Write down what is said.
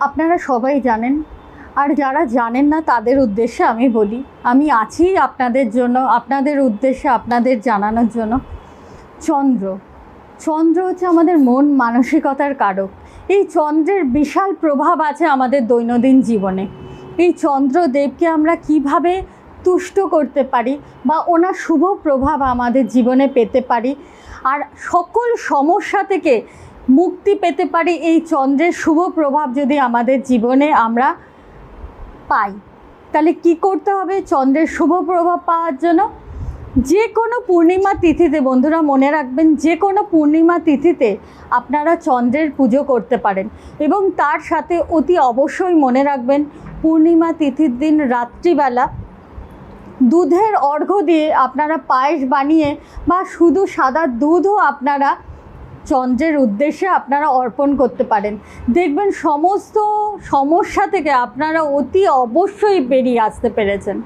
আপনারা সবাই জানেন, আর যারা জানেন না তাদের উদ্দেশ্যে আমি বলি, আমি আছি আপনাদের জন্য, আপনাদের উদ্দেশ্যে আপনাদের জানানোর জন্য। চন্দ্র হচ্ছে আমাদের মন মানসিকতার কারক। এই চন্দ্রের বিশাল প্রভাব আছে আমাদের দৈনন্দিন জীবনে। এই চন্দ্রদেবকে আমরা কিভাবে তুষ্ট করতে পারি বা ওনার শুভ প্রভাব আমাদের জীবনে পেতে পারি, আর সকল সমস্যা থেকে মুক্তি পেতে পারি এই চন্দ্রের শুভ প্রভাব যদি আমাদের জীবনে আমরা পাই, তাহলে কি করতে হবে চন্দ্রের শুভ প্রভাব পাওয়ার জন্য? যে কোনো পূর্ণিমা তিথিতে, বন্ধুরা মনে রাখবেন, যে কোনো পূর্ণিমা তিথিতে আপনারা চন্দ্রের পুজো করতে পারেন। এবং তার সাথে অতি অবশ্যই মনে রাখবেন, পূর্ণিমা তিথির দিন রাত্রিবেলা দুধের অর্ঘ্য দিয়ে আপনারা পায়েস বানিয়ে বা শুধু সাদা দুধও আপনারা চন্দ্রের উদ্দেশ্যে আপনারা অর্পণ করতে পারেন। দেখবেন সমস্ত সমস্যা থেকে আপনারা অতি অবশ্যই বেরিয়ে আসতে পেরেছেন।